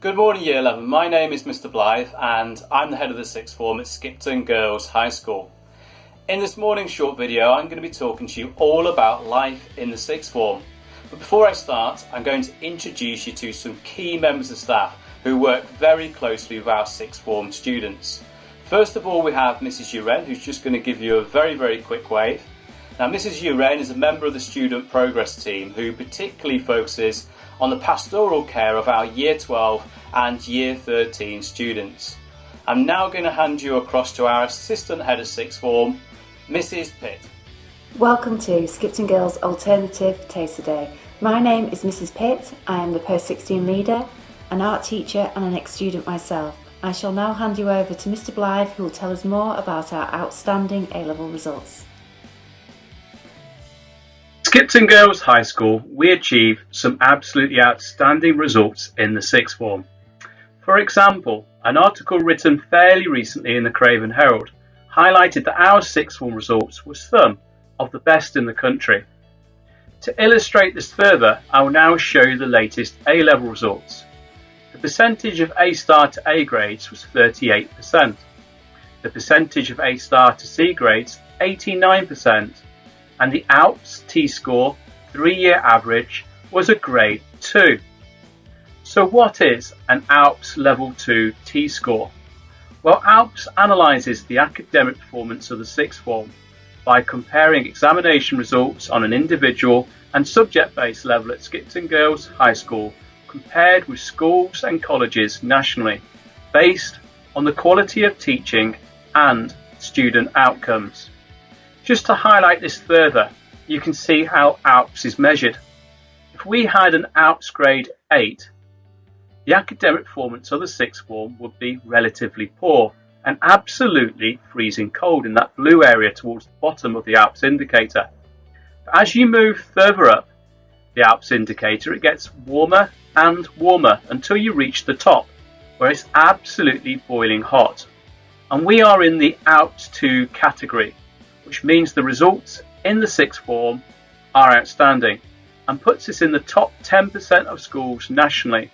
Good morning Year 11, my name is Mr Blythe and I'm the head of the sixth form at Skipton Girls High School. In this morning's short video I'm going to be talking to you all about life in the sixth form. But before I start, I'm going to introduce you to some key members of staff who work very closely with our sixth form students. First of all, we have Mrs Uren, who's just going to give you a very quick wave. Now Mrs Uren is a member of the student progress team who particularly focuses on the pastoral care of our Year 12 and Year 13 students. I'm now going to hand you across to our assistant head of sixth form, Mrs Pitt. Welcome to Skipton Girls Alternative Taster Day. My name is Mrs Pitt. I am the Post 16 leader, an art teacher and an ex-student myself. I shall now hand you over to Mr Blythe, who will tell us more about our outstanding A-level results. Skipton Girls High School, we achieved some absolutely outstanding results in the sixth form. For example, an article written fairly recently in the Craven Herald highlighted that our sixth form results were some of the best in the country. To illustrate this further, I will now show you the latest A-level results. The percentage of A-star to A grades was 38%. The percentage of A-star to C grades, 89%. And the ALPS T-score 3-year average was a grade 2. So what is an ALPS Level 2 T-score? Well, ALPS analyses the academic performance of the sixth form by comparing examination results on an individual and subject-based level at Skipton Girls High School compared with schools and colleges nationally, based on the quality of teaching and student outcomes. Just to highlight this further, you can see how ALPS is measured. If we had an ALPS grade 8, the academic performance of the sixth form would be relatively poor and absolutely freezing cold in that blue area towards the bottom of the ALPS indicator. But as you move further up the ALPS indicator, it gets warmer and warmer until you reach the top, where it's absolutely boiling hot. And we are in the ALPS 2 category, which means the results in the sixth form are outstanding and puts us in the top 10% of schools nationally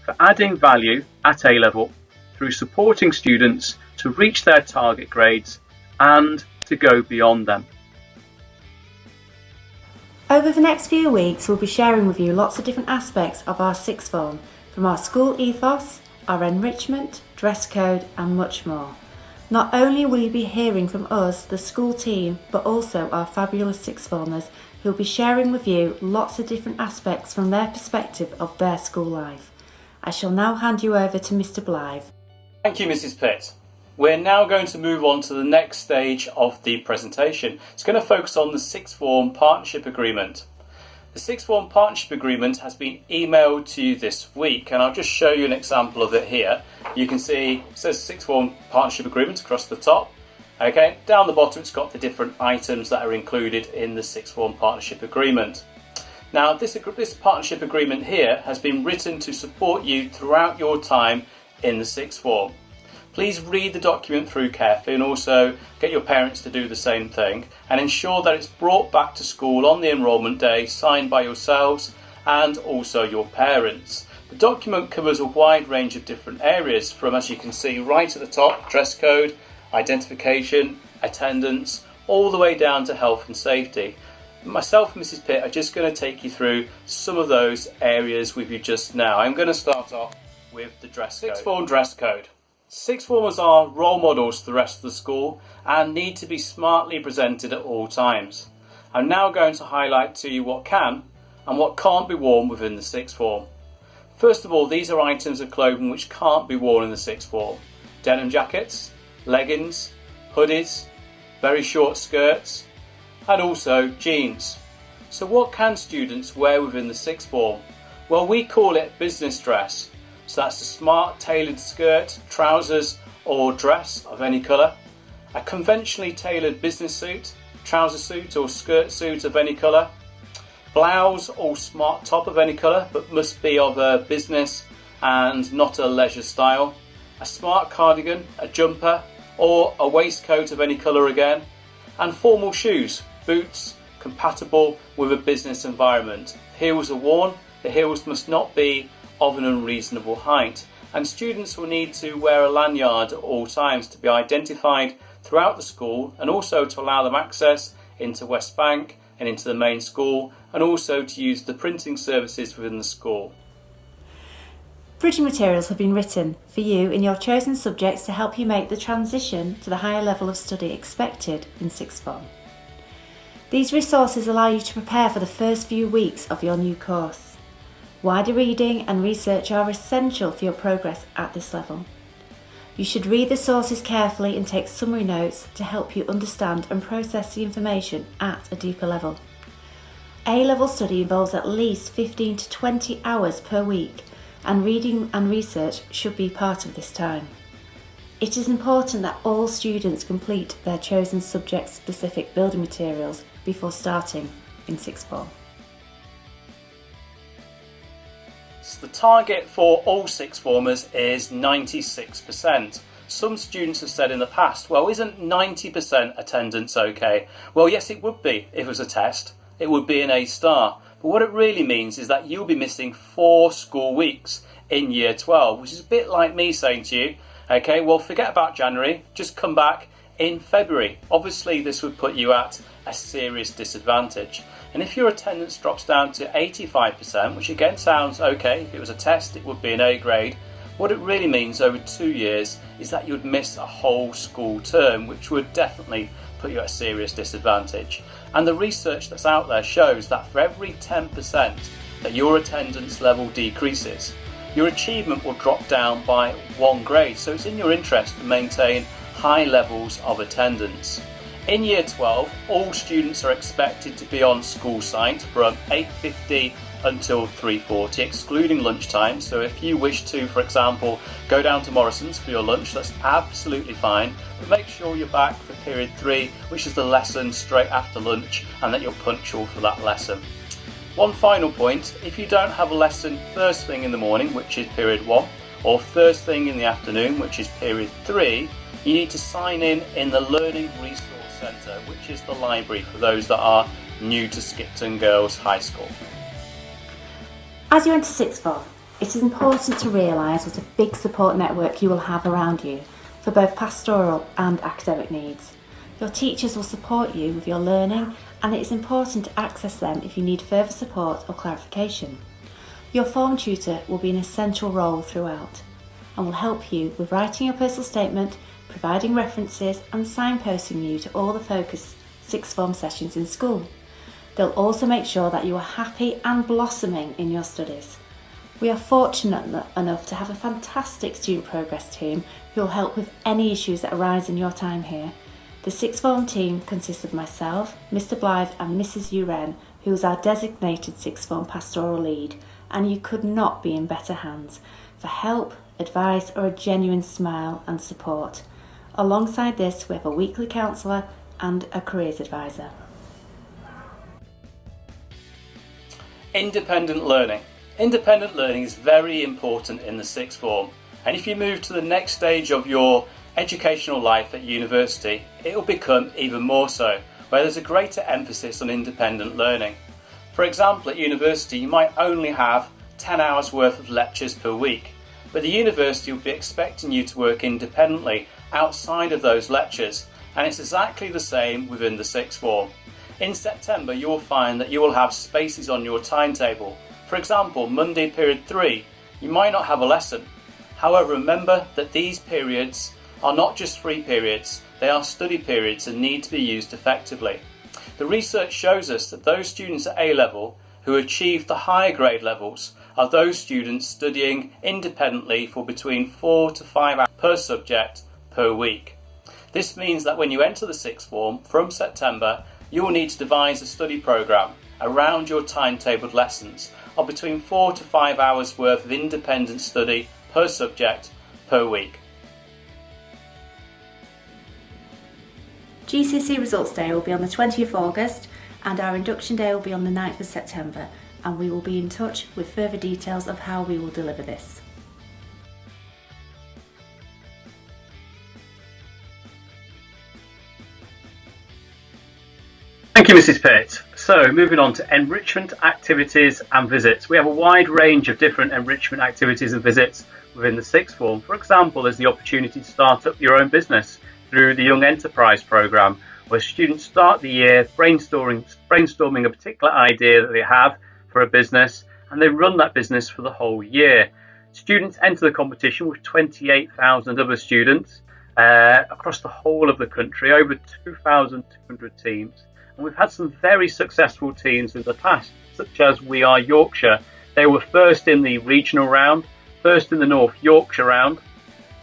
for adding value at A-level through supporting students to reach their target grades and to go beyond them. Over the next few weeks, we'll be sharing with you lots of different aspects of our sixth form, from our school ethos, our enrichment, dress code and much more. Not only will you be hearing from us, the school team, but also our fabulous sixth formers who will be sharing with you lots of different aspects from their perspective of their school life. I shall now hand you over to Mr Blythe. Thank you Mrs Pitt. We're now going to move on to the next stage of the presentation. It's going to focus on the sixth form partnership agreement. The sixth form partnership agreement has been emailed to you this week, and I'll just show you an example of it here. You can see it says sixth form partnership agreement across the top. Okay, down the bottom it's got the different items that are included in the sixth form partnership agreement. Now this partnership agreement here has been written to support you throughout your time in the sixth form. Please read the document through carefully and also get your parents to do the same thing, and ensure that it's brought back to school on the enrolment day, signed by yourselves and also your parents. The document covers a wide range of different areas, from, as you can see right at the top, dress code, identification, attendance, all the way down to health and safety. Myself and Mrs Pitt are just going to take you through some of those areas with you just now. I'm going to start off with the dress code. Sixth form dress code. Sixth formers are role models to the rest of the school and need to be smartly presented at all times. I'm now going to highlight to you what can and what can't be worn within the sixth form. First of all, these are items of clothing which can't be worn in the sixth form. Denim jackets, leggings, hoodies, very short skirts and also jeans. So what can students wear within the sixth form? Well, we call it business dress. So that's a smart tailored skirt, trousers or dress of any colour, a conventionally tailored business suit, trouser suit or skirt suit of any colour, blouse or smart top of any colour but must be of a business and not a leisure style, a smart cardigan, a jumper or a waistcoat of any colour again, and formal shoes, boots compatible with a business environment. Heels are worn, the heels must not be of an unreasonable height, and students will need to wear a lanyard at all times to be identified throughout the school, and also to allow them access into West Bank and into the main school, and also to use the printing services within the school. Bridging materials have been written for you in your chosen subjects to help you make the transition to the higher level of study expected in sixth form. These resources allow you to prepare for the first few weeks of your new course. Wider reading and research are essential for your progress at this level. You should read the sources carefully and take summary notes to help you understand and process the information at a deeper level. A-level study involves at least 15 to 20 hours per week, and reading and research should be part of this time. It is important that all students complete their chosen subject-specific building materials before starting in sixth form. So the target for all sixth formers is 96%. Some students have said in the past, well, isn't 90% attendance okay? Well, yes, it would be if it was a test. It would be an A star. But what it really means is that you'll be missing 4 school weeks in year 12, which is a bit like me saying to you, okay, well, forget about January, just come back in February. Obviously, this would put you at a serious disadvantage. And if your attendance drops down to 85%, which again sounds okay, if it was a test, it would be an A grade, what it really means over 2 years is that you'd miss a whole school term, which would definitely put you at a serious disadvantage. And the research that's out there shows that for every 10% that your attendance level decreases, your achievement will drop down by 1 grade. So it's in your interest to maintain high levels of attendance. In year 12, all students are expected to be on school site from 8:50 until 3:40, excluding lunchtime. So if you wish to, for example, go down to Morrison's for your lunch, that's absolutely fine. But make sure you're back for period 3, which is the lesson straight after lunch, and that you're punctual for that lesson. One final point, if you don't have a lesson first thing in the morning, which is period 1, or first thing in the afternoon, which is period 3, you need to sign in the Learning Resource Centre, which is the library for those that are new to Skipton Girls High School. As you enter sixth form, it is important to realise what a big support network you will have around you for both pastoral and academic needs. Your teachers will support you with your learning, and it is important to access them if you need further support or clarification. Your form tutor will be an essential role throughout and will help you with writing your personal statement, providing references and signposting you to all the focus sixth form sessions in school. They'll also make sure that you are happy and blossoming in your studies. We are fortunate enough to have a fantastic student progress team who will help with any issues that arise in your time here. The sixth form team consists of myself, Mr Blythe and Mrs Uren, who is our designated sixth form pastoral lead, and you could not be in better hands for help, advice or a genuine smile and support. Alongside this, we have a weekly counsellor and a careers advisor. Independent learning. Independent learning is very important in the sixth form, and if you move to the next stage of your educational life at university, it will become even more so, where there's a greater emphasis on independent learning. For example, at university you might only have 10 hours worth of lectures per week, but the university will be expecting you to work independently outside of those lectures, and it's exactly the same within the sixth form. In September you will find that you will have spaces on your timetable. For example, Monday period 3, you might not have a lesson. However, remember that these periods are not just free periods, they are study periods and need to be used effectively. The research shows us that those students at A level who achieve the higher grade levels are those students studying independently for between 4 to 5 hours per subject per week. This means that when you enter the sixth form from September, you will need to devise a study programme around your timetabled lessons of between 4 to 5 hours worth of independent study per subject per week. GCSE Results Day will be on the 20th of August and our induction day will be on the 9th of September, and we will be in touch with further details of how we will deliver this. Thank you, Mrs. Pitt. So, moving on to enrichment activities and visits. We have a wide range of different enrichment activities and visits within the sixth form. For example, there's the opportunity to start up your own business through the Young Enterprise programme, where students start the year brainstorming a particular idea that they have for a business, and they run that business for the whole year. Students enter the competition with 28,000 other students across the whole of the country, over 2,200 teams. And we've had some very successful teams in the past, such as We Are Yorkshire. They were first in the regional round, first in the North Yorkshire round.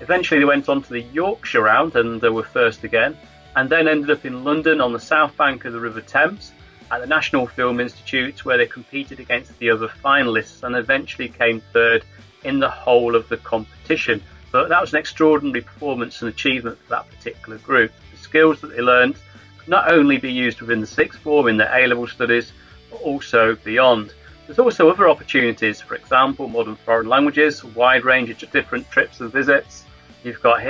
Eventually they went on to the Yorkshire round and they were first again, and then ended up in London on the south bank of the River Thames at the National Film Institute, where they competed against the other finalists and eventually came third in the whole of the competition. But that was an extraordinary performance and achievement for that particular group. The skills that they learned could not only be used within the sixth form in their A-level studies, but also beyond. There's also other opportunities, for example, modern foreign languages, a wide range of different trips and visits. You've got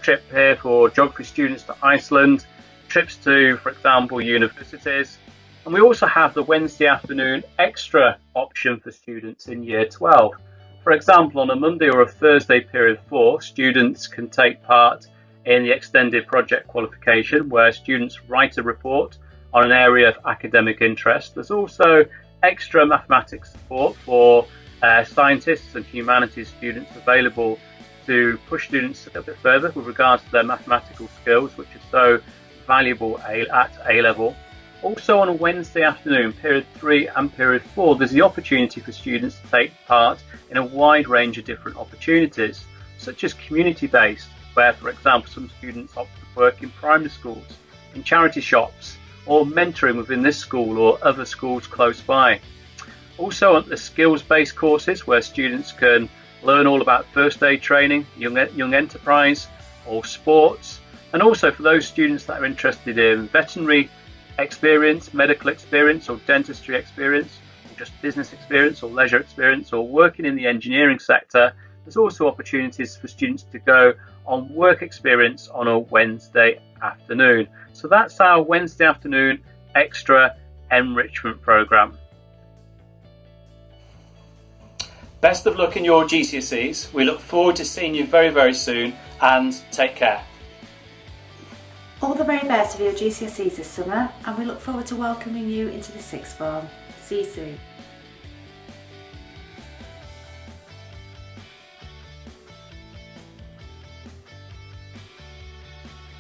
trip here for geography students to Iceland, trips to, for example, universities. And we also have the Wednesday afternoon extra option for students in Year 12. For example, on a Monday or a Thursday period 4, students can take part in the extended project qualification, where students write a report on an area of academic interest. There's also extra mathematics support for scientists and humanities students available to push students a little bit further with regards to their mathematical skills, which are so valuable at A-level. Also on a Wednesday afternoon, period 3 and period 4, there's the opportunity for students to take part in a wide range of different opportunities, such as community-based, where, for example, some students opt to work in primary schools, in charity shops, or mentoring within this school or other schools close by. Also on the skills-based courses, where students can learn all about first aid training, young enterprise, or sports, and also for those students that are interested in veterinary experience, medical experience, or dentistry experience, or just business experience or leisure experience, or working in the engineering sector, there's also opportunities for students to go on work experience on a Wednesday afternoon. So that's our Wednesday afternoon extra enrichment programme. Best of luck in your GCSEs. We look forward to seeing you very, very soon, and take care. All the very best of your GCSEs this summer, and we look forward to welcoming you into the sixth form. See you soon.